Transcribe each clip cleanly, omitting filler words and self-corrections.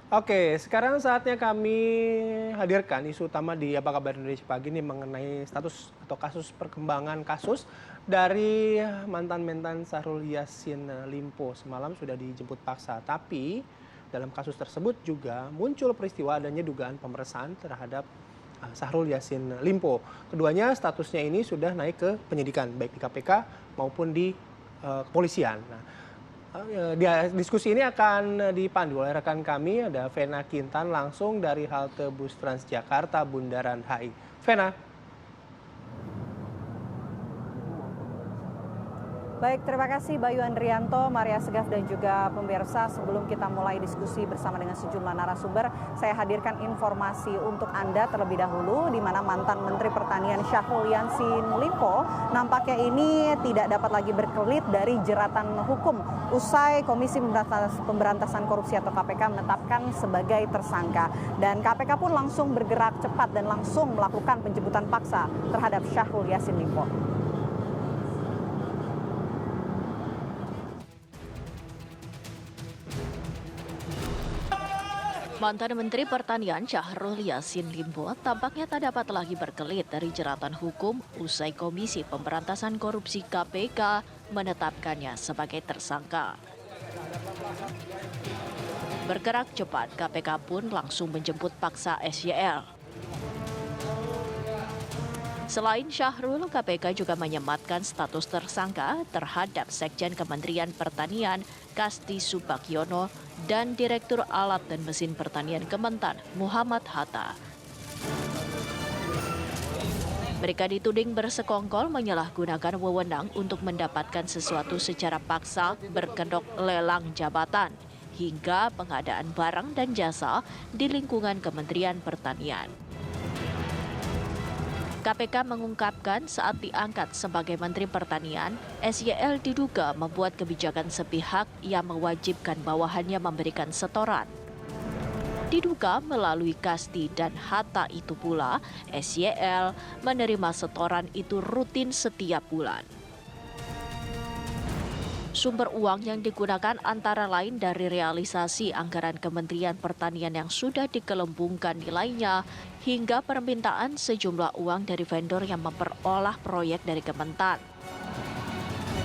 Oke, sekarang saatnya kami hadirkan isu utama di Apa Kabar Indonesia Pagi ini mengenai status atau kasus perkembangan kasus dari mantan-mantan Syahrul Yassin Limpo. Semalam sudah dijemput paksa, tapi dalam kasus tersebut juga muncul peristiwa adanya dugaan pemeriksaan terhadap Syahrul Yassin Limpo. Keduanya statusnya ini sudah naik ke penyidikan, baik di KPK maupun di kepolisian. Nah, diskusi ini akan dipandu oleh rekan kami, ada Vena Kintan langsung dari halte bus Transjakarta Bundaran HI. Vena. Baik, terima kasih Bayu Andrianto, Maria Segaf dan juga pemirsa. Sebelum kita mulai diskusi bersama dengan sejumlah narasumber, saya hadirkan informasi untuk Anda terlebih dahulu di mana mantan Menteri Pertanian Syahrul Yassin Limpo nampaknya ini tidak dapat lagi berkelit dari jeratan hukum usai Komisi Pemberantasan Korupsi atau KPK menetapkan sebagai tersangka. Dan KPK pun langsung bergerak cepat dan langsung melakukan penjemputan paksa terhadap Syahrul Yassin Limpo. Mantan Menteri Pertanian Syahrul Yassin Limpo tampaknya tak dapat lagi berkelit dari jeratan hukum usai Komisi Pemberantasan Korupsi KPK menetapkannya sebagai tersangka. Bergerak cepat, KPK pun langsung menjemput paksa SYL. Selain Syahrul, KPK juga menyematkan status tersangka terhadap Sekjen Kementerian Pertanian Kasti Subagiono dan Direktur Alat dan Mesin Pertanian Kementan Muhammad Hatta. Mereka dituding bersekongkol menyalahgunakan wewenang untuk mendapatkan sesuatu secara paksa berkedok lelang jabatan hingga pengadaan barang dan jasa di lingkungan Kementerian Pertanian. KPK mengungkapkan saat diangkat sebagai Menteri Pertanian, SYL diduga membuat kebijakan sepihak yang mewajibkan bawahannya memberikan setoran. Diduga melalui Kasti dan Hatta itu pula, SYL menerima setoran itu rutin setiap bulan. Sumber uang yang digunakan antara lain dari realisasi anggaran Kementerian Pertanian yang sudah digelembungkan nilainya hingga permintaan sejumlah uang dari vendor yang memperolah proyek dari Kementan.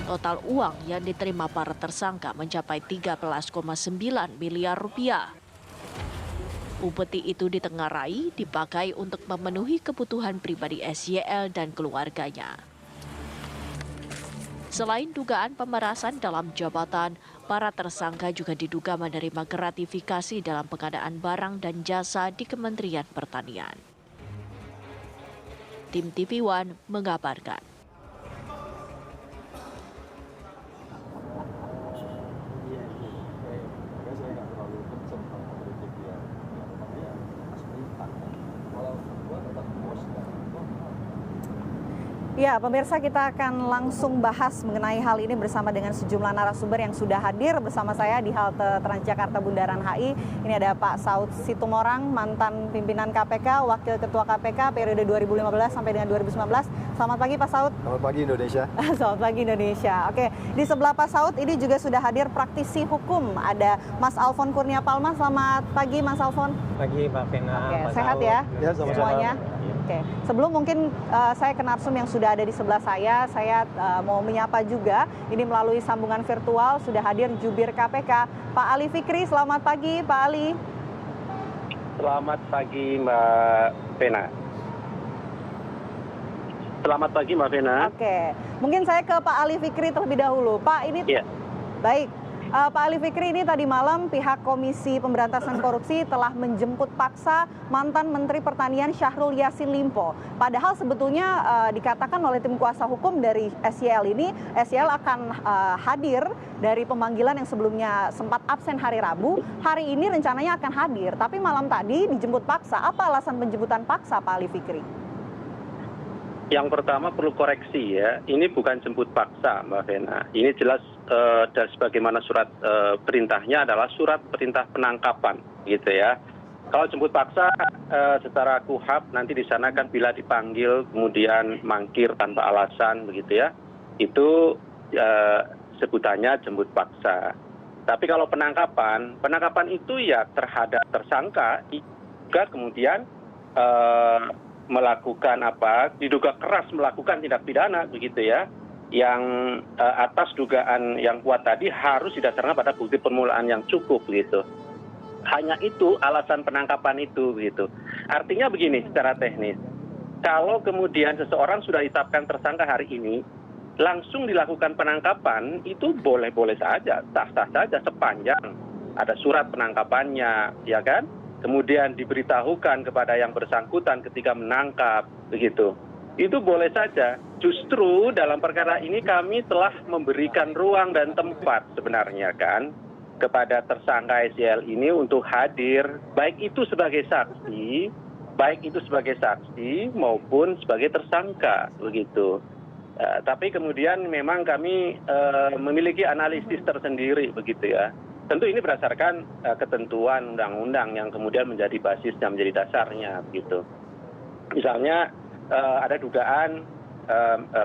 Total uang yang diterima para tersangka mencapai 13,9 miliar rupiah. Upeti itu ditengarai dipakai untuk memenuhi kebutuhan pribadi SYL dan keluarganya. Selain dugaan pemerasan dalam jabatan, para tersangka juga diduga menerima gratifikasi dalam pengadaan barang dan jasa di Kementerian Pertanian. Tim TV One mengabarkan. Ya, pemirsa, kita akan langsung bahas mengenai hal ini bersama dengan sejumlah narasumber yang sudah hadir bersama saya di halte Transjakarta Bundaran HI. Ini ada Pak Saud Situmorang, mantan pimpinan KPK, Wakil Ketua KPK periode 2015 sampai dengan 2019. Selamat pagi Pak Saud. Selamat pagi Indonesia. Selamat pagi Indonesia. Oke, di sebelah Pak Saud ini juga sudah hadir praktisi hukum. Ada Mas Alfon Kurnia Palma. Selamat pagi Mas Alfon. Pagi Mbak Vena. Oke, sehat ya? Ya, sama-sama. Semuanya. Oke, sebelum mungkin saya ke narsum yang sudah ada di sebelah saya mau menyapa juga, ini melalui sambungan virtual sudah hadir jubir KPK, Pak Ali Fikri. Selamat pagi Pak Ali. Selamat pagi Mbak Vena. Selamat pagi Mbak Vena. Oke, mungkin saya ke Pak Ali Fikri terlebih dahulu. Pak, ini baik. Pak Ali Fikri, ini tadi malam pihak Komisi Pemberantasan Korupsi telah menjemput paksa mantan Menteri Pertanian Syahrul Yassin Limpo. Padahal sebetulnya dikatakan oleh tim kuasa hukum dari SYL ini, SYL akan hadir dari pemanggilan yang sebelumnya sempat absen hari Rabu. Hari ini rencananya akan hadir, tapi malam tadi dijemput paksa. Apa alasan penjemputan paksa, Pak Ali Fikri? Yang pertama perlu koreksi ya, ini bukan jemput paksa Mbak Vena. Ini jelas dan sebagaimana surat perintahnya adalah surat perintah penangkapan gitu ya. Kalau jemput paksa secara KUHAP nanti di sana kan bila dipanggil kemudian mangkir tanpa alasan begitu ya, itu sebutannya jemput paksa. Tapi kalau penangkapan itu ya terhadap tersangka juga kemudian melakukan diduga keras melakukan tindak pidana begitu ya, yang atas dugaan yang kuat tadi harus didasarkan pada bukti permulaan yang cukup gitu. Hanya itu alasan penangkapan itu gitu. Artinya begini secara teknis, kalau kemudian seseorang sudah ditetapkan tersangka hari ini, langsung dilakukan penangkapan itu boleh-boleh saja, sah-sah saja sepanjang ada surat penangkapannya, ya kan? Kemudian diberitahukan kepada yang bersangkutan ketika menangkap, begitu. Itu boleh saja. Justru dalam perkara ini kami telah memberikan ruang dan tempat sebenarnya kan kepada tersangka SYL ini untuk hadir, baik itu sebagai saksi maupun sebagai tersangka, begitu. Tapi kemudian memang kami memiliki analisis tersendiri, begitu ya. Tentu ini berdasarkan ketentuan undang-undang yang kemudian menjadi basisnya, menjadi dasarnya, begitu. Misalnya ada dugaan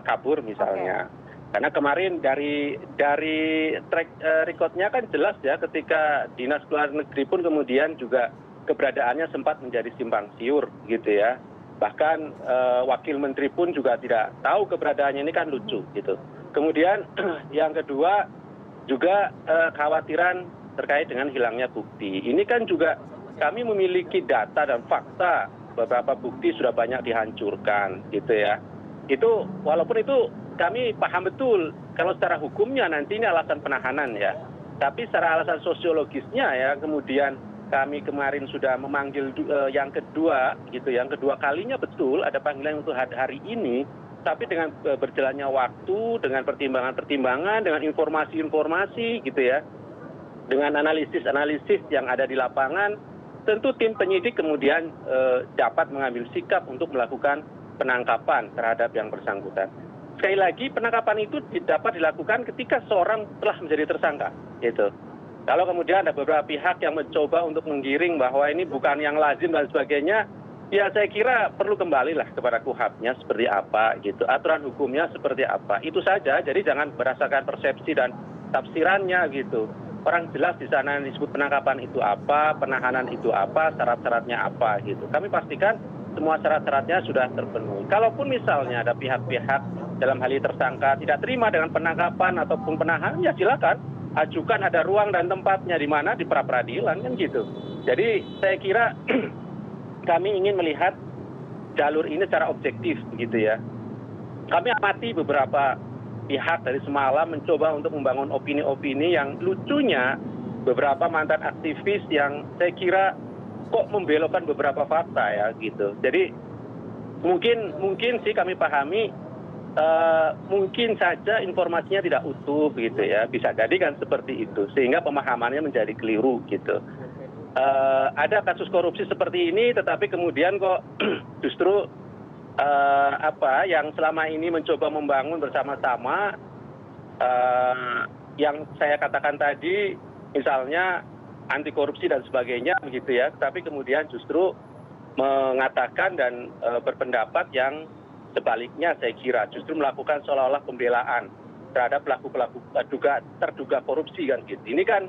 kabur misalnya. Karena kemarin dari track recordnya kan jelas ya, ketika Dinas Luar Negeri pun kemudian juga keberadaannya sempat menjadi simpang siur, gitu ya. Bahkan Wakil Menteri pun juga tidak tahu keberadaannya, ini kan lucu, gitu. Kemudian yang kedua juga kekhawatiran terkait dengan hilangnya bukti. Ini kan juga kami memiliki data dan fakta, beberapa bukti sudah banyak dihancurkan, gitu ya. Itu walaupun itu kami paham betul kalau secara hukumnya nanti ini alasan penahanan ya. Tapi secara alasan sosiologisnya ya, kemudian kami kemarin sudah memanggil yang kedua, gitu, yang kedua kalinya betul ada panggilan untuk hari ini. Tapi dengan berjalannya waktu, dengan pertimbangan-pertimbangan, dengan informasi-informasi gitu ya, dengan analisis-analisis yang ada di lapangan, tentu tim penyidik kemudian dapat mengambil sikap untuk melakukan penangkapan terhadap yang bersangkutan. Sekali lagi, penangkapan itu dapat dilakukan ketika seorang telah menjadi tersangka, gitu. Kalau kemudian ada beberapa pihak yang mencoba untuk menggiring bahwa ini bukan yang lazim dan sebagainya, ya saya kira perlu kembalilah kepada KUHAP-nya seperti apa gitu, aturan hukumnya seperti apa, itu saja. Jadi jangan berdasarkan persepsi dan tafsirannya gitu. Orang jelas di sana yang disebut penangkapan itu apa, penahanan itu apa, syarat-syaratnya apa gitu. Kami pastikan semua syarat-syaratnya sudah terpenuhi. Kalaupun misalnya ada pihak-pihak dalam hal ini tersangka tidak terima dengan penangkapan ataupun penahanan, ya silakan ajukan, ada ruang dan tempatnya di mana, di pra-peradilan kan gitu. Jadi saya kira kami ingin melihat jalur ini secara objektif begitu ya. Kami amati beberapa pihak dari semalam mencoba untuk membangun opini-opini yang lucunya beberapa mantan aktivis yang saya kira kok membelokkan beberapa fakta ya gitu. Jadi mungkin sih kami pahami mungkin saja informasinya tidak utuh gitu ya. Bisa jadi kan seperti itu sehingga pemahamannya menjadi keliru gitu. Ada kasus korupsi seperti ini, tetapi kemudian kok justru yang selama ini mencoba membangun bersama-sama, yang saya katakan tadi, misalnya anti korupsi dan sebagainya, begitu ya. Tapi kemudian justru mengatakan dan berpendapat yang sebaliknya, saya kira justru melakukan seolah-olah pembelaan terhadap pelaku-pelaku terduga korupsi kan gitu. Ini kan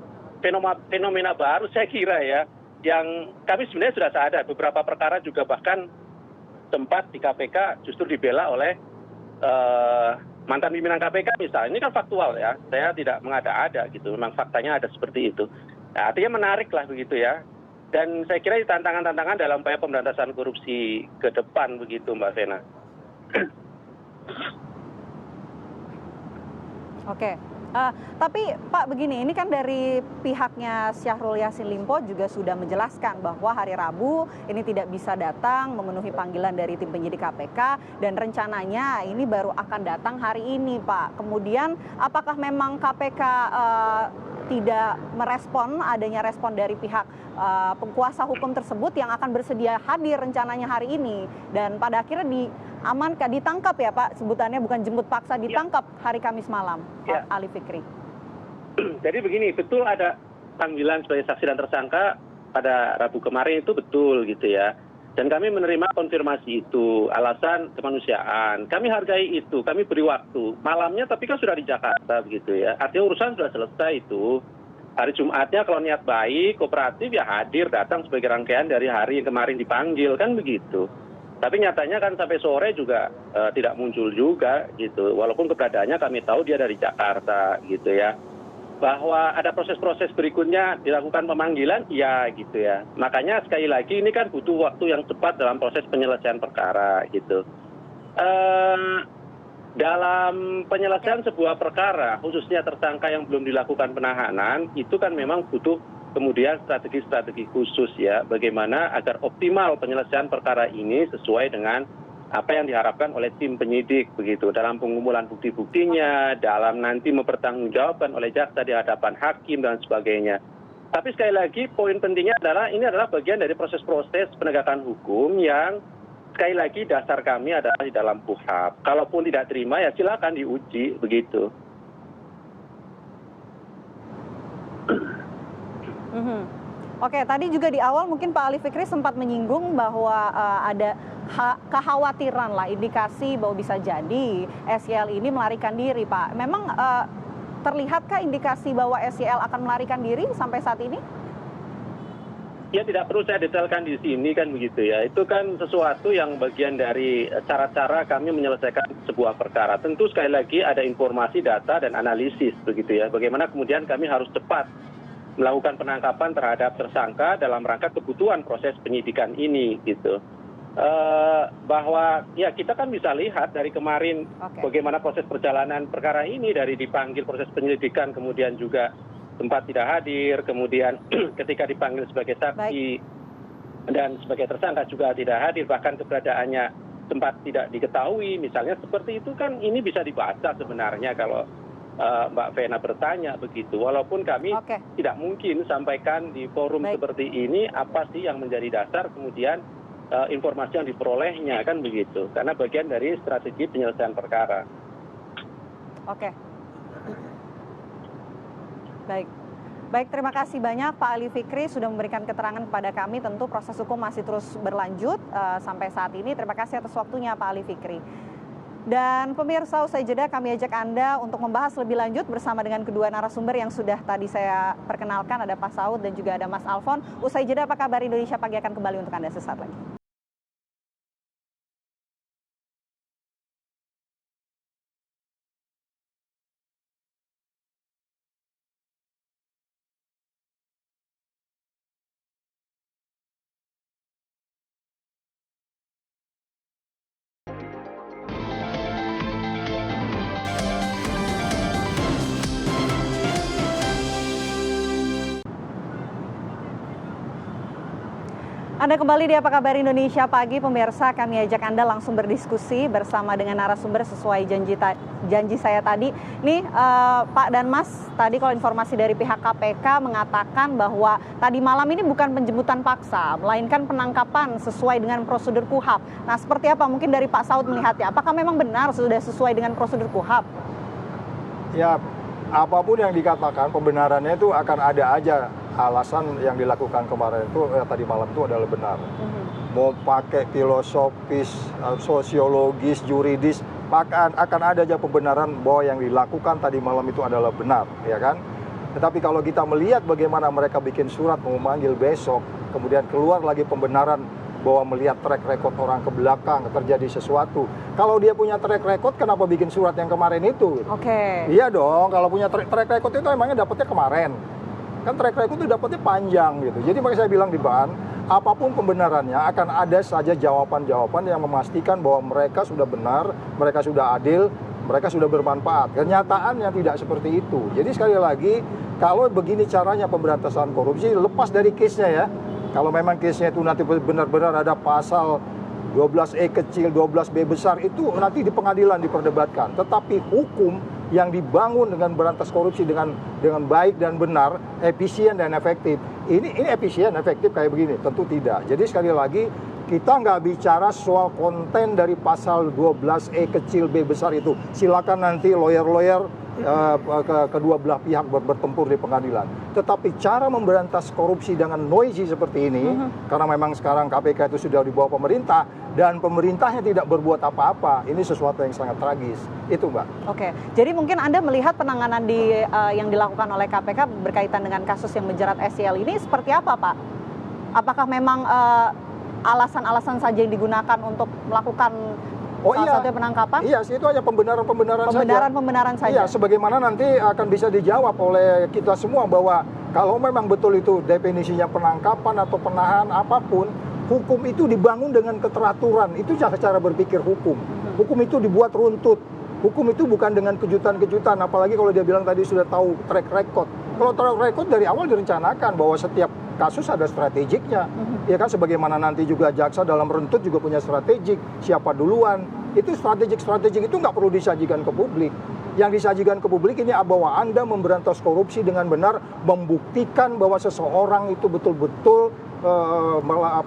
fenomena baru saya kira ya, yang kami sebenarnya sudah sadar beberapa perkara juga bahkan sempat di KPK justru dibela oleh mantan pimpinan KPK misalnya. Ini kan faktual ya, saya tidak mengada-ada gitu, memang faktanya ada seperti itu. Nah, artinya menarik lah begitu ya. Dan saya kira tantangan-tantangan dalam upaya pemberantasan korupsi ke depan begitu Mbak Vena. Oke. Tapi Pak begini, ini kan dari pihaknya Syahrul Yassin Limpo juga sudah menjelaskan bahwa hari Rabu ini tidak bisa datang memenuhi panggilan dari tim penyidik KPK dan rencananya ini baru akan datang hari ini Pak. Kemudian apakah memang KPK tidak merespon adanya respon dari pihak pengkuasa hukum tersebut yang akan bersedia hadir rencananya hari ini dan pada akhirnya ditangkap ya Pak, sebutannya bukan jemput paksa, ditangkap hari Kamis malam, ya. Ali Fikri. Jadi begini, betul ada panggilan sebagai saksi dan tersangka pada Rabu kemarin, itu betul gitu ya. Dan kami menerima konfirmasi itu, alasan kemanusiaan. Kami hargai itu, kami beri waktu. Malamnya tapi kan sudah di Jakarta begitu ya. Artinya urusan sudah selesai itu. Hari Jumatnya kalau niat baik, kooperatif ya hadir, datang sebagai rangkaian dari hari yang kemarin dipanggil, kan begitu. Tapi nyatanya kan sampai sore juga tidak muncul juga gitu. Walaupun keberadaannya kami tahu dia dari Jakarta gitu ya. Bahwa ada proses-proses berikutnya dilakukan pemanggilan, ya gitu ya. Makanya sekali lagi ini kan butuh waktu yang cepat dalam proses penyelesaian perkara gitu. Dalam penyelesaian sebuah perkara, khususnya tersangka yang belum dilakukan penahanan, itu kan memang butuh kemudian strategi-strategi khusus ya, bagaimana agar optimal penyelesaian perkara ini sesuai dengan apa yang diharapkan oleh tim penyidik begitu, dalam pengumpulan bukti-buktinya, dalam nanti mempertanggungjawabkan oleh jaksa di hadapan hakim dan sebagainya. Tapi sekali lagi poin pentingnya adalah ini adalah bagian dari proses-proses penegakan hukum yang sekali lagi dasar kami adalah di dalam KUHP. Kalaupun tidak terima ya silakan diuji begitu. Oke, tadi juga di awal mungkin Pak Ali Fikri sempat menyinggung bahwa ada kekhawatiran lah, indikasi bahwa bisa jadi SYL ini melarikan diri, Pak. Memang terlihatkah indikasi bahwa SYL akan melarikan diri sampai saat ini? Ya tidak perlu saya detailkan di sini kan begitu ya. Itu kan sesuatu yang bagian dari cara-cara kami menyelesaikan sebuah perkara. Tentu sekali lagi ada informasi, data, dan analisis begitu ya. Bagaimana kemudian kami harus cepat melakukan penangkapan terhadap tersangka dalam rangka kebutuhan proses penyidikan ini gitu. Bahwa ya kita kan bisa lihat dari kemarin bagaimana proses perjalanan perkara ini, dari dipanggil proses penyelidikan kemudian juga sempat tidak hadir, kemudian ketika dipanggil sebagai saksi dan sebagai tersangka juga tidak hadir, bahkan keberadaannya sempat tidak diketahui misalnya, seperti itu kan ini bisa dibaca sebenarnya kalau Mbak Vena bertanya begitu. Walaupun kami tidak mungkin sampaikan di forum seperti ini apa sih yang menjadi dasar kemudian informasi yang diperolehnya kan begitu. Karena bagian dari strategi penyelesaian perkara. Oke. Baik, terima kasih banyak Pak Ali Fikri sudah memberikan keterangan kepada kami. Tentu proses hukum masih terus berlanjut sampai saat ini. Terima kasih atas waktunya Pak Ali Fikri. Dan pemirsa, usai jeda kami ajak Anda untuk membahas lebih lanjut bersama dengan kedua narasumber yang sudah tadi saya perkenalkan, ada Pak Saud dan juga ada Mas Alfon. Usai jeda, Apa Kabar Indonesia Pagi akan kembali untuk Anda sesaat lagi. Anda kembali di Apa Kabar Indonesia Pagi, pemirsa. Kami ajak Anda langsung berdiskusi bersama dengan narasumber sesuai janji saya tadi. Nih Pak dan Mas, tadi kalau informasi dari pihak KPK mengatakan bahwa tadi malam ini bukan penjemputan paksa, melainkan penangkapan sesuai dengan prosedur KUHP. Nah, seperti apa mungkin dari Pak Saud melihatnya? Apakah memang benar sudah sesuai dengan prosedur KUHP? Ya, apapun yang dikatakan pembenarannya itu akan ada aja. Alasan yang dilakukan kemarin itu tadi malam itu adalah benar. Mau pakai filosofis, sosiologis, juridis, akan ada aja pembenaran bahwa yang dilakukan tadi malam itu adalah benar, ya kan? Tetapi kalau kita melihat bagaimana mereka bikin surat mau memanggil besok, kemudian keluar lagi pembenaran bahwa melihat track record orang ke belakang terjadi sesuatu. Kalau dia punya track record, kenapa bikin surat yang kemarin itu? Iya dong, kalau punya track record itu emangnya dapetnya kemarin. Kan track record itu dapatnya panjang gitu. Jadi makanya saya bilang di bahan, apapun pembenarannya akan ada saja jawaban-jawaban yang memastikan bahwa mereka sudah benar, mereka sudah adil, mereka sudah bermanfaat. Kenyataannya tidak seperti itu. Jadi sekali lagi, kalau begini caranya pemberantasan korupsi, lepas dari case-nya ya. Kalau memang case-nya itu nanti benar-benar ada pasal 12E kecil, 12B besar, itu nanti di pengadilan diperdebatkan. Tetapi hukum yang dibangun dengan berantas korupsi dengan baik dan benar, efisien dan efektif. Ini efisien, efektif kayak begini? Tentu tidak. Jadi sekali lagi, kita nggak bicara soal konten dari pasal 12E kecil B besar itu. Silakan nanti lawyer-lawyer kedua belah pihak bertempur di pengadilan. Tetapi cara memberantas korupsi dengan noisy seperti ini, karena memang sekarang KPK itu sudah di bawah pemerintah, dan pemerintahnya tidak berbuat apa-apa, ini sesuatu yang sangat tragis. Itu, Mbak. Oke, jadi mungkin Anda melihat penanganan yang dilakukan oleh KPK berkaitan dengan kasus yang menjerat SYL ini seperti apa, Pak? Apakah memang alasan-alasan saja yang digunakan untuk melakukan salah satu penangkapan? Iya, itu hanya pembenaran saja. Pembenaran saja. Iya, sebagaimana nanti akan bisa dijawab oleh kita semua bahwa kalau memang betul itu definisinya penangkapan atau penahanan apapun, hukum itu dibangun dengan keteraturan. Itu cara berpikir hukum. Hukum itu dibuat runtut. Hukum itu bukan dengan kejutan-kejutan, apalagi kalau dia bilang tadi sudah tahu track record. Kalau track record dari awal direncanakan bahwa setiap kasus ada strategiknya, ya kan, sebagaimana nanti juga jaksa dalam runtut juga punya strategik, siapa duluan, itu strategik itu nggak perlu disajikan ke publik. Yang disajikan ke publik ini bahwa Anda memberantas korupsi dengan benar, membuktikan bahwa seseorang itu betul-betul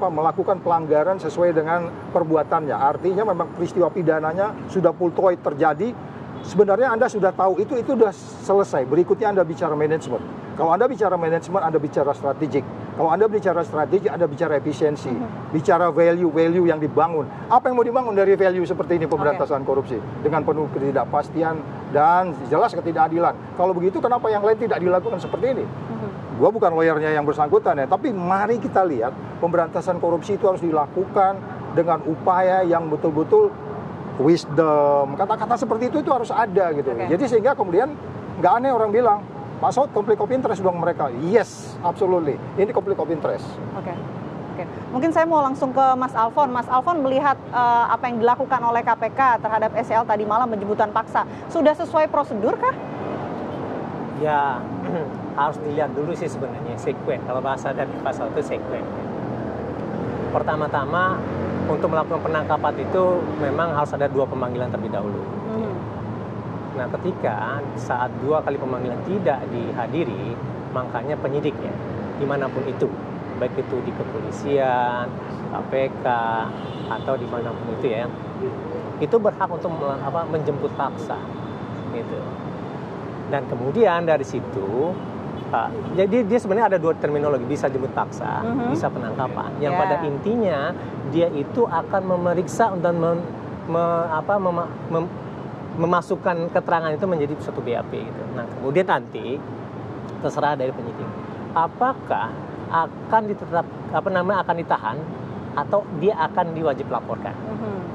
melakukan pelanggaran sesuai dengan perbuatannya. Artinya memang peristiwa pidananya sudah pultoid terjadi. Sebenarnya Anda sudah tahu itu sudah selesai. Berikutnya Anda bicara manajemen. Kalau Anda bicara manajemen, Anda bicara strategik. Kalau Anda bicara strategi, Anda bicara efisiensi. Bicara value yang dibangun. Apa yang mau dibangun dari value seperti ini pemberantasan korupsi? Dengan penuh ketidakpastian dan jelas ketidakadilan. Kalau begitu kenapa yang lain tidak dilakukan seperti ini? Gua bukan lawyernya yang bersangkutan ya, tapi mari kita lihat pemberantasan korupsi itu harus dilakukan dengan upaya yang betul-betul wisdom, kata-kata seperti itu harus ada gitu. Jadi sehingga kemudian nggak aneh orang bilang, Pak Saud konflik of interest dong mereka. Yes, absolutely. Ini konflik of interest. Oke. Mungkin saya mau langsung ke Mas Alfon. Mas Alfon melihat apa yang dilakukan oleh KPK terhadap SYL tadi malam penjemputan paksa, sudah sesuai prosedur kah? Ya, harus dilihat dulu sih sebenarnya sekuen. Kalau bahasa dari Pak Saud itu sekuen. Pertama-tama untuk melakukan penangkapan itu memang harus ada 2 pemanggilan terlebih dahulu. Nah, ketika saat 2 kali pemanggilan tidak dihadiri, makanya penyidik ya, dimanapun itu, baik itu di kepolisian, KPK, atau dimanapun itu ya, itu berhak untuk menjemput paksa, gitu. Dan kemudian dari situ, jadi dia sebenarnya ada 2 terminologi, bisa jemput paksa, bisa penangkapan. Yang pada intinya dia itu akan memeriksa dan memasukkan keterangan itu menjadi suatu BAP gitu. Nah, kemudian nanti terserah dari penyidik apakah akan akan ditahan atau dia akan diwajib laporkan.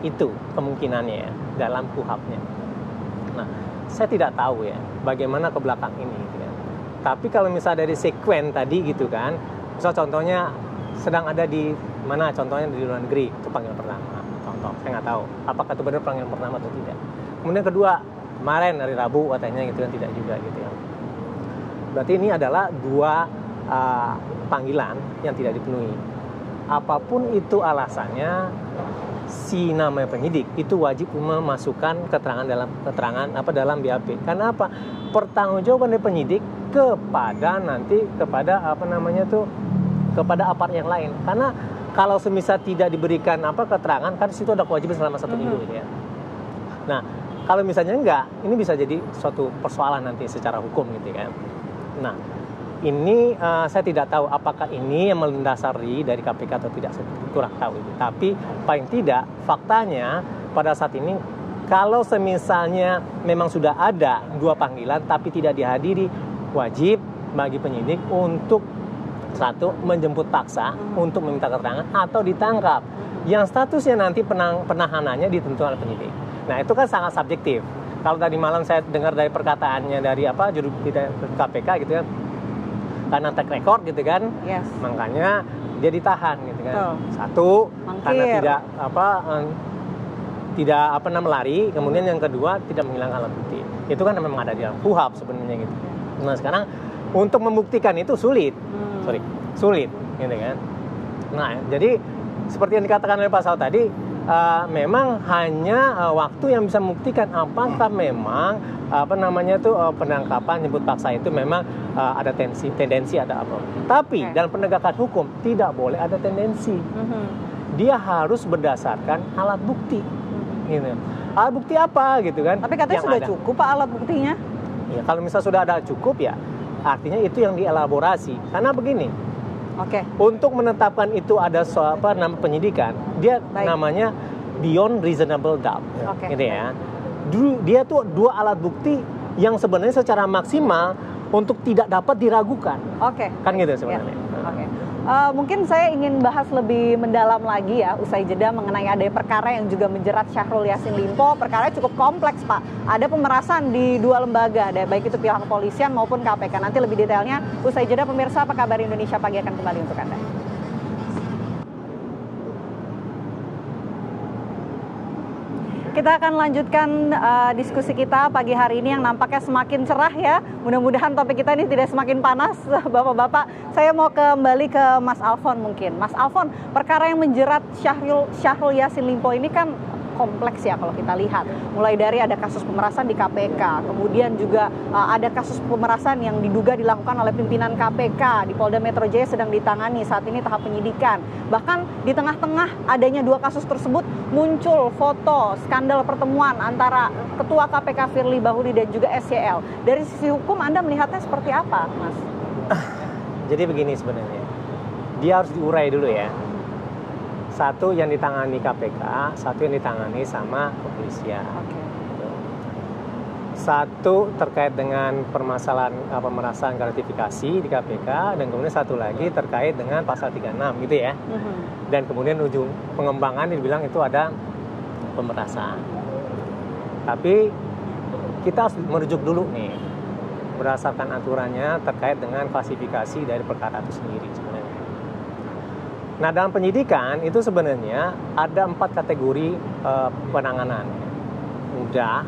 Itu kemungkinannya ya, dalam KUHP-nya. Nah, saya tidak tahu ya bagaimana ke belakang ini gitu kan. Tapi kalau misalnya dari sekuen tadi gitu kan, misal contohnya sedang ada di mana, contohnya di luar negeri, itu panggilan pertama. Contoh, saya nggak tahu apakah itu benar panggilan pertama atau tidak. Kemudian kedua, kemarin hari Rabu katanya gitu kan, tidak juga gitu ya. Berarti ini adalah 2 panggilan yang tidak dipenuhi. Apapun itu alasannya, si namanya penyidik itu wajib memasukkan keterangan dalam BAP. Karena apa? Pertanggungjawaban dari penyidik kepada kepada aparat yang lain. Karena kalau semisal tidak diberikan keterangan, kan di situ ada kewajiban selama 1 minggu gitu ya. Nah, kalau misalnya enggak, ini bisa jadi suatu persoalan nanti secara hukum gitu kan. Nah, ini saya tidak tahu apakah ini yang mendasari dari KPK atau tidak, saya kurang tahu. Tapi paling tidak faktanya pada saat ini kalau semisalnya memang sudah ada 2 panggilan tapi tidak dihadiri, wajib bagi penyidik untuk 1 menjemput paksa untuk meminta keterangan atau ditangkap. Yang statusnya nanti penahanannya ditentukan oleh penyidik. Nah, itu kan sangat subjektif. Kalau tadi malam saya dengar dari perkataannya dari juru bicara KPK gitu kan, karena track record gitu kan, makanya dia ditahan gitu kan. Satu, karena tidak melari, kemudian yang kedua tidak menghilangkan alat bukti. Itu kan memang ada di dalam KUHP sebenarnya gitu. Nah, sekarang untuk membuktikan itu sulit gitu kan. Nah, jadi seperti yang dikatakan oleh Pak Saud tadi, memang hanya waktu yang bisa membuktikan apakah memang penangkapan jemput paksa itu memang ada tendensi ada apa. Tapi dalam penegakan hukum tidak boleh ada tendensi. Dia harus berdasarkan alat bukti. Gitu. Alat bukti apa gitu kan? Tapi katanya sudah cukup Pak alat buktinya? Ya, kalau misalnya sudah ada cukup ya artinya itu yang dielaborasi. Karena begini, Oke. untuk menetapkan itu ada nama penyidikan, dia Baik. namanya beyond reasonable doubt, Oke. gitu ya. Dia tuh dua alat bukti yang sebenarnya secara maksimal untuk tidak dapat diragukan, Oke. kan gitu Ya, sebenarnya. Oke. Mungkin saya ingin bahas lebih mendalam lagi ya usai jeda mengenai ada perkara yang juga menjerat Syahrul Yassin Limpo. Perkaranya cukup kompleks, Pak. Ada pemerasan di dua lembaga, ada baik itu pihak kepolisian maupun KPK. Nanti lebih detailnya usai jeda. Pemirsa, apa kabar Indonesia Pagi akan kembali untuk Anda. Kita akan lanjutkan diskusi kita pagi hari ini yang nampaknya semakin cerah ya. Mudah-mudahan topik kita ini tidak semakin panas, Bapak-bapak. Saya mau kembali ke Mas Alfon mungkin. Mas Alfon, perkara yang menjerat Syahrul Yassin Limpo ini kan kompleks ya kalau kita lihat. Mulai dari ada kasus pemerasan di KPK, kemudian juga ada kasus pemerasan yang diduga dilakukan oleh pimpinan KPK di Polda Metro Jaya sedang ditangani saat ini tahap penyidikan. Bahkan di tengah-tengah adanya dua kasus tersebut muncul foto skandal pertemuan antara Ketua KPK Firly Bahuri dan juga SYL. Dari sisi hukum Anda melihatnya seperti apa, Mas? Jadi begini sebenarnya, dia harus diurai dulu ya. Satu yang ditangani KPK, satu yang ditangani sama kepolisian. Oke. Satu terkait dengan permasalahan pemerasan gratifikasi di KPK, dan kemudian satu lagi terkait dengan pasal 36 gitu ya. Dan kemudian ujung pengembangan dibilang itu ada pemerasan. Tapi kita harus merujuk dulu nih berdasarkan aturannya terkait dengan klasifikasi dari perkara itu sendiri sebenarnya. Nah, dalam penyidikan itu sebenarnya ada 4 kategori penanganan. Mudah,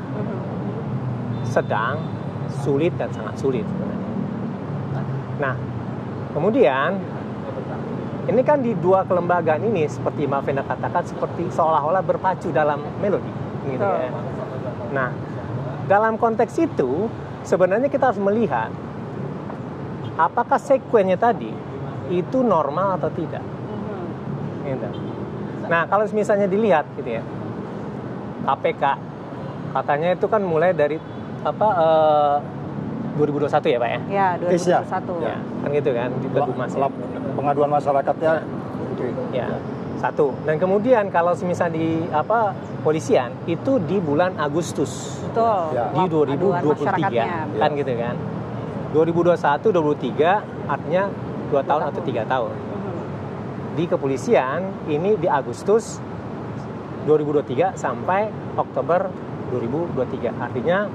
sedang, sulit, dan sangat sulit sebenarnya. Nah, kemudian ini kan di dua kelembagaan ini seperti Mbak Vena katakan seperti seolah-olah berpacu dalam melodi, gitu ya. Nah, dalam konteks itu sebenarnya kita harus melihat apakah sekuennya tadi itu normal atau tidak. Gitu. Nah, kalau misalnya dilihat gitu ya, KPK katanya itu kan mulai dari 2021 ya Pak ya? Ya, 2021. Ya, kan gitu kan di Humas. Pengaduan masyarakatnya itu. Ya, satu. Dan kemudian kalau misalnya di polisian itu di bulan Agustus. Betul. Ya. Di Aduan 2023 masyarakatnya. kan gitu kan. 2021 23 artinya 2 tahun atau 3 tahun. Di kepolisian ini di Agustus 2023 sampai Oktober 2023, artinya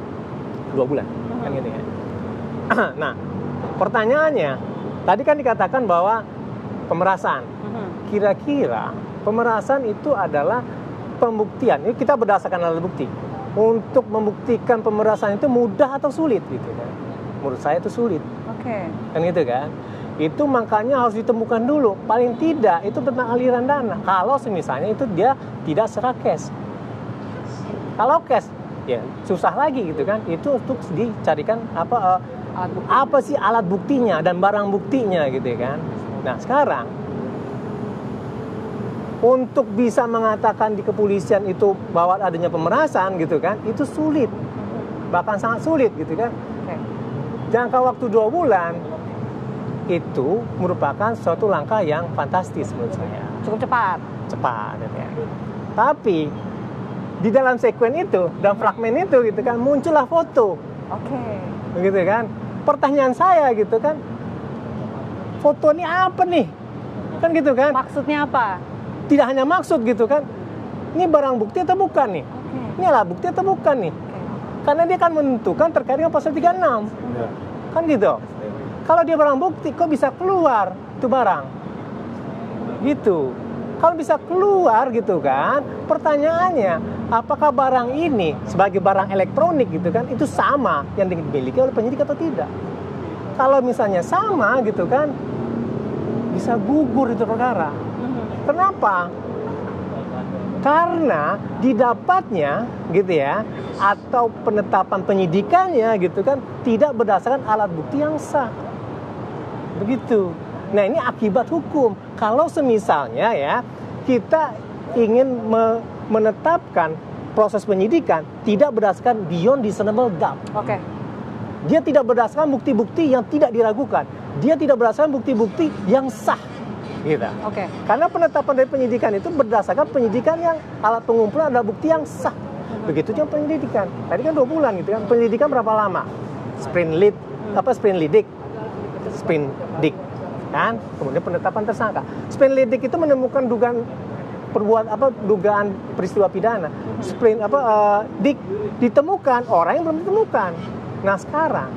2 bulan kan gitu ya. Nah, pertanyaannya tadi kan dikatakan bahwa pemerasan, kira-kira pemerasan itu adalah pembuktian. Ini kita berdasarkan alat bukti. Untuk membuktikan pemerasan itu mudah atau sulit gitu kan? Menurut saya itu sulit. Oke. Kan gitu kan? Itu makanya harus ditemukan dulu. Paling tidak itu tentang aliran dana. Kalau misalnya itu dia tidak secara cash. Kalau cash ya susah lagi gitu kan. Itu untuk dicarikan apa sih alat buktinya dan barang buktinya gitu kan. Nah, sekarang untuk bisa mengatakan di kepolisian itu bahwa adanya pemerasan gitu kan, itu sulit. Bahkan sangat sulit gitu kan. Oke. Jangka waktu 2 bulan itu merupakan suatu langkah yang fantastis menurut saya. Cukup cepat. Cepat ya. Tapi di dalam sekuen itu dan fragmen itu gitu kan muncullah foto. Oke. Begitu kan? Pertanyaan saya gitu kan, foto ini apa nih? Kan gitu kan? Maksudnya apa? Tidak hanya maksud gitu kan. Ini barang bukti atau bukan nih? Oke. Ini alat bukti atau bukan nih? Karena dia akan menentukan terkait dengan pasal 36. Ya. Kan gitu. Kalau dia barang bukti, kok bisa keluar itu barang? Gitu. Kalau bisa keluar gitu kan, pertanyaannya, apakah barang ini sebagai barang elektronik gitu kan, itu sama yang dimiliki oleh penyidik atau tidak? Kalau misalnya sama gitu kan, bisa gugur itu perkara. Kenapa? Karena didapatnya gitu ya, atau penetapan penyidikannya gitu kan, tidak berdasarkan alat bukti yang sah. Begitu. Nah, ini akibat hukum. Kalau semisalnya ya kita ingin menetapkan proses penyidikan tidak berdasarkan beyond reasonable doubt. Oke. dia tidak berdasarkan bukti-bukti yang tidak diragukan. Dia tidak berdasarkan bukti-bukti yang sah. Gitu. Oke. Karena penetapan dari penyidikan itu berdasarkan penyidikan yang alat pengumpulan adalah bukti yang sah. Begitu juga penyelidikan. Tadi kan 2 bulan gitu kan. Penyelidikan berapa lama? Sprint lidik, sprindik, kan? Kemudian penetapan tersangka. Sprint lidik itu menemukan dugaan dugaan peristiwa pidana. Dik ditemukan orang yang belum ditemukan. Nah sekarang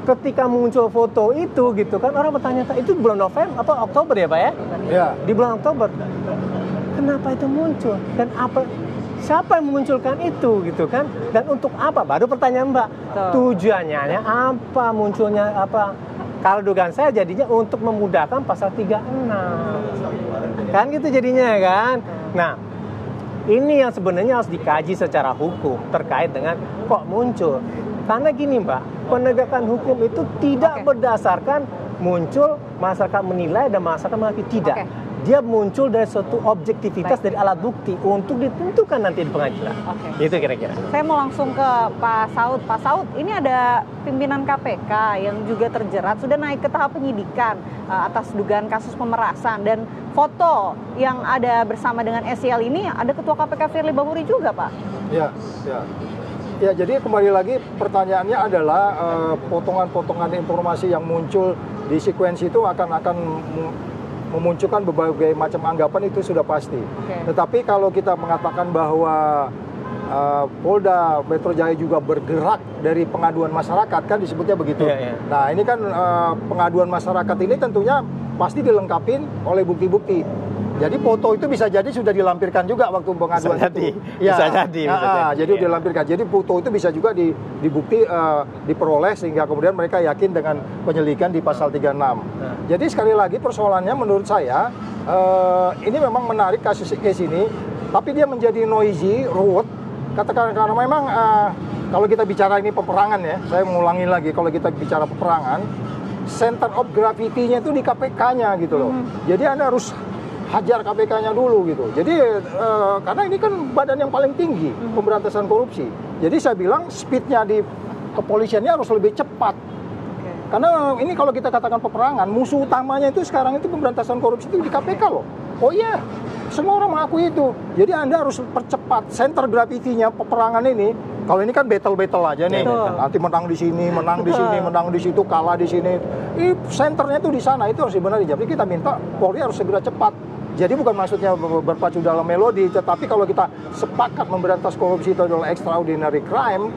ketika muncul foto itu gitu kan, orang bertanya, itu bulan November Oktober ya Pak ya? Ya. Di bulan Oktober. Kenapa itu muncul? Dan siapa yang memunculkan itu gitu kan? Dan untuk apa? Baru pertanyaan Mbak. Tujuannya apa munculnya apa? Kalau dugaan saya jadinya untuk memudahkan pasal 36. Kan gitu jadinya kan. Nah, ini yang sebenarnya harus dikaji secara hukum terkait dengan kok muncul. Karena gini Mbak, penegakan hukum itu tidak berdasarkan muncul masyarakat menilai dan masyarakat mengakui, tidak. Dia muncul dari suatu objektivitas dari alat bukti untuk ditentukan nanti di pengadilan. Itu kira-kira. Saya mau langsung ke Pak Saud. Pak Saud, ini ada pimpinan KPK yang juga terjerat, sudah naik ke tahap penyidikan atas dugaan kasus pemerasan, dan foto yang ada bersama dengan SEL ini ada Ketua KPK Firly Bahuri juga, Pak. Ya, ya. Ya, jadi kembali lagi pertanyaannya adalah potongan-potongan informasi yang muncul di sekuensi itu akan memunculkan berbagai macam anggapan, itu sudah pasti. Tetapi kalau kita mengatakan bahwa Polda Metro Jaya juga bergerak dari pengaduan masyarakat, kan disebutnya begitu. Nah, ini kan pengaduan masyarakat ini tentunya pasti dilengkapi oleh bukti-bukti. Jadi foto itu bisa jadi sudah dilampirkan juga waktu pengaduan itu. Bisa jadi. Jadi dilampirkan. Jadi foto itu bisa juga dibukti diperoleh sehingga kemudian mereka yakin dengan penyelidikan di pasal 36. Jadi sekali lagi persoalannya menurut saya ini memang menarik kasus case ini, tapi dia menjadi noisy, ruwet. Katakan karena memang kalau kita bicara ini peperangan ya, saya mengulangi lagi, kalau kita bicara peperangan, center of gravity-nya itu di KPK-nya gitu loh. Jadi Anda harus hajar KPK-nya dulu gitu. Jadi karena ini kan badan yang paling tinggi pemberantasan korupsi. Jadi saya bilang speed-nya di kepolisiannya harus lebih cepat. Karena ini kalau kita katakan peperangan, musuh utamanya itu sekarang itu pemberantasan korupsi itu di KPK loh. Oh iya, semua orang mengakui itu. Jadi Anda harus percepat center gravity-nya peperangan ini. Kalau ini kan battle aja nih. Nanti menang di sini, menang di sini, menang di situ, kalah di sini. Ini senternya itu di sana, itu harus dibenahi. Jadi kita minta Polri harus segera cepat. Jadi bukan maksudnya berpacu dalam melodi, tetapi kalau kita sepakat memberantas korupsi itu adalah extraordinary crime,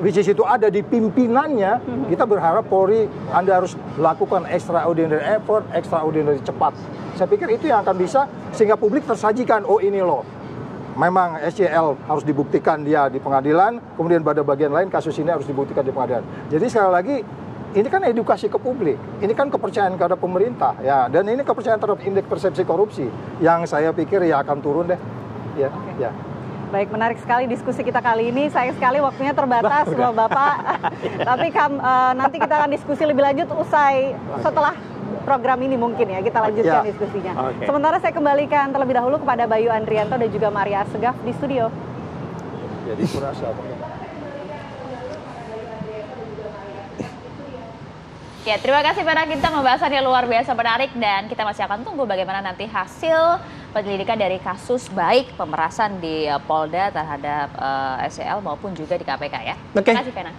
which is itu ada di pimpinannya, kita berharap Polri Anda harus lakukan extraordinary effort, extraordinary cepat. Saya pikir itu yang akan bisa, sehingga publik tersajikan, oh ini loh, memang SCL harus dibuktikan dia di pengadilan, kemudian pada bagian lain kasus ini harus dibuktikan di pengadilan. Jadi sekali lagi, ini kan edukasi ke publik, ini kan kepercayaan terhadap pemerintah, ya, dan ini kepercayaan terhadap indeks persepsi korupsi, yang saya pikir ya akan turun deh, ya, ya. Baik, menarik sekali diskusi kita kali ini. Sayang sekali waktunya terbatas, Bapak. Tapi nanti kita akan diskusi lebih lanjut setelah program ini mungkin ya, kita lanjutkan diskusinya. Sementara saya kembalikan terlebih dahulu kepada Bayu Andrianto dan juga Maria Segaf di studio. Jadi kurasa. Ya, terima kasih Pak Ginta, pembahasannya luar biasa menarik, dan kita masih akan tunggu bagaimana nanti hasil penyelidikan dari kasus baik pemerasan di Polda terhadap SCL maupun juga di KPK ya. Terima kasih Vena.